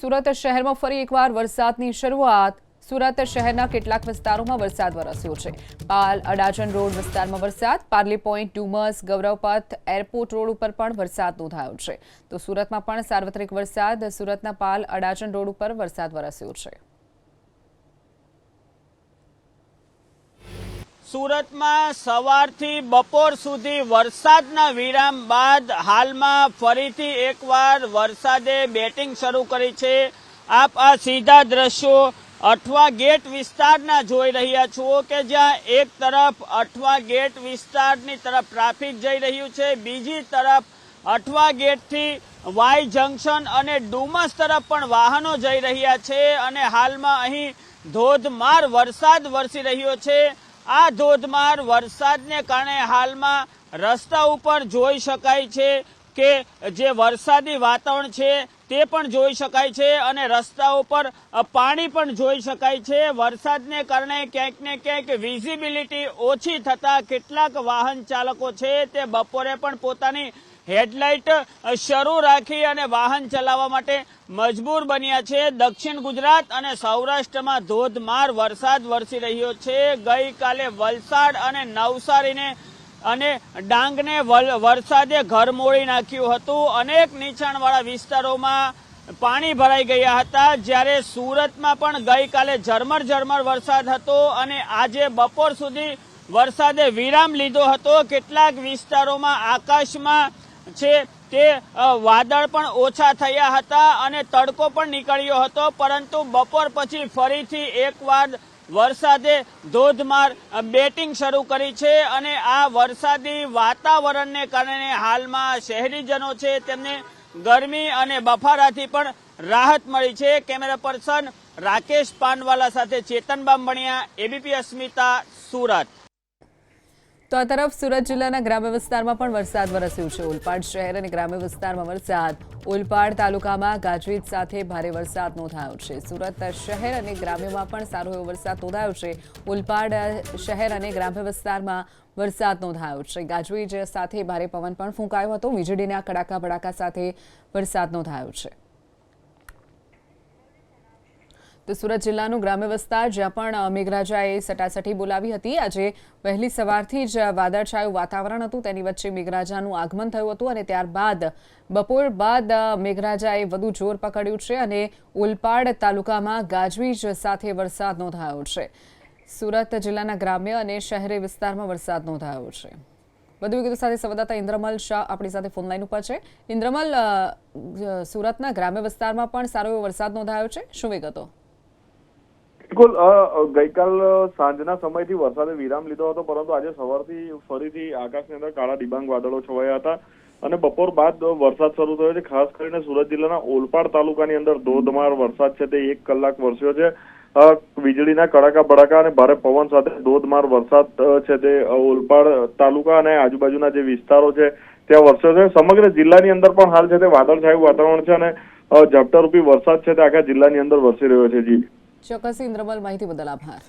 સુરત શહેરમાં ફરી એકવાર વરસાદની શરૂઆત। સુરત શહેરના કેટલાક વિસ્તારોમાં વરસાદ વરસ્યો છે। પાલ અડાજણ રોડ વિસ્તારમાં વરસાદ, Parle point, Dumas, Gauravpath, airport road ઉપર પણ વરસાદ નોંધાયો છે। તો સુરતમાં પણ સાર્વત્રિક વરસાદ। સુરતના પાલ અડાજણ રોડ ઉપર વરસાદ વરસ્યો છે। સુરતમાં સવારથી બપોર સુધી વરસાદના વિરામ બાદ હાલમાં ફરીથી એકવાર વરસાદે બેટિંગ શરૂ કરી છે। આપ આ સીધા દ્રશ્યો અઠવા ગેટ વિસ્તારના જોઈ રહ્યા છો કે જ્યાં એક તરફ અઠવા ગેટ વિસ્તારની તરફ ટ્રાફિક જઈ રહ્યું છે, બીજી તરફ અઠવા ગેટથી વાય જંકશન અને ડુમસ તરફ પણ વાહનો જઈ રહ્યા છે અને હાલમાં અહીં ધોધમાર વરસાદ વરસી રહ્યો છે। આ ધોધમાર વરસાદને કારણે હાલમાં રસ્તા ઉપર જોઈ શકાય છે કે જે વરસાદી વાતાવરણ છે તે પણ જોઈ શકાય છે અને રસ્તા ઉપર પાણી પણ જોઈ શકાય છે। વરસાદને કારણે ક્યાંક ને ક્યાંક વિઝિબિલિટી ઓછી થતા કેટલાક વાહન ચાલકો છે તે બપોરે પણ પોતાની હેડલાઇટ શરૂ રાખી અને વાહન ચલાવવા માટે મજબૂર બન્યા છે। દક્ષિણ ગુજરાત અને સૌરાષ્ટ્રમાં ધોધમાર વરસાદ વરસી રહ્યો છે। ગઈકાલે વલસાડ અને નવસારીને અને ડાંગને વરસાદે ઘરમોળી નાખ્યું હતું। અનેક નીચાણવાળા વિસ્તારોમાં પાણી ભરાઈ ગયા હતા, જ્યારે સુરતમાં પણ ગઈકાલે ઝરમર વરસાદ હતો અને આજે બપોર સુધી વરસાદે વિરામ લીધો હતો। કેટલાક વિસ્તારોમાં આકાશમાં છે તે વાદળ પણ ઓછા થયા હતા અને તડકો પણ નીકળ્યો હતો, પરંતુ બપોર પછી ફરીથી એકવાર વરસાદે ધોધમાર બેટિંગ શરૂ કરી છે અને આ વરસાદી વાતાવરણને કારણે હાલમાં શહેરીજનો છે તેમને ગરમી અને બફારાથી પણ રાહત મળી છે। કેમેરા પર્સન રાકેશ પાનવાલા સાથે ચેતન બામણિયા, એબીપી અસ્મિતા, સુરત। તો આ તરફ સુરત જિલ્લાના ગ્રામ્ય વિસ્તારમાં પણ વરસાદ વરસ્યો છે। ઓલપાડ શહેર અને ગ્રામ્ય વિસ્તારમાં વરસાદ। ઓલપાડ તાલુકામાં ગાજવીજ સાથે ભારે વરસાદ નોંધાયો છે। સુરત શહેર અને ગ્રામ્યમાં પણ સારો એવો વરસાદ નોંધાયો છે। ઓલપાડ શહેર અને ગ્રામ્ય વિસ્તારમાં વરસાદ નોંધાયો છે। ગાજવીજ સાથે ભારે પવન પણ ફૂંકાયો હતો। વીજળીના કડાકા ભડાકા સાથે વરસાદ નોંધાયો છે। તો સુરત જિલ્લાનું ગ્રામ્ય વિસ્તાર જ્યાં પણ મેઘરાજાએ સટાસટી બોલાવી હતી। આજે વહેલી સવારથી જ વાદળછાયું વાતાવરણ હતું, તેની વચ્ચે મેઘરાજાનું આગમન થયું હતું અને ત્યારબાદ બપોર બાદ મેઘરાજાએ વધુ જોર પકડ્યું છે અને ઓલપાડ તાલુકામાં ગાજવીજ સાથે વરસાદ નોંધાયો છે। સુરત જિલ્લાના ગ્રામ્ય અને શહેરી વિસ્તારમાં વરસાદ નોંધાયો છે। વધુ વિગતો સાથે સંવાદદાતા ઇન્દ્રમલ શાહ આપણી સાથે ફોનલાઈન ઉપર છે। ઇન્દ્રમલ, સુરતના ગ્રામ્ય વિસ્તારમાં પણ સારો એવો વરસાદ નોંધાયો છે, શું વિગતો? બિલકુલ, ગઈકાલ સાંજના સમયથી વરસાદે વિરામ લીધો હતો, પરંતુ આજે સવારથી ફરીથી આકાશની અંદર કાળા ડિબાંગ વાદળો છવાયા હતા અને બપોર બાદ વરસાદ શરૂ થયો છે। ખાસ કરીને સુરત જિલ્લાના ઓલપાડ તાલુકાની અંદર ધોધમાર વરસાદ છે તે 1 કલાક વરસ્યો છે। વીજળીના કડાકા ભડાકા અને ભારે પવન સાથે ધોધમાર વરસાદ છે તે ઓલપાડ તાલુકા અને આજુબાજુના જે વિસ્તારો છે ત્યાં વરસ્યો છે। સમગ્ર જિલ્લાની અંદર પણ હાલ છે તે વાદળછાયું વાતાવરણ છે અને ઝાપટારૂપી વરસાદ છે તે આખા જિલ્લાની અંદર વરસી રહ્યો છે। જી ચોક્કસ ઇન્દ્રમલ, માહિતી બદલ આભાર।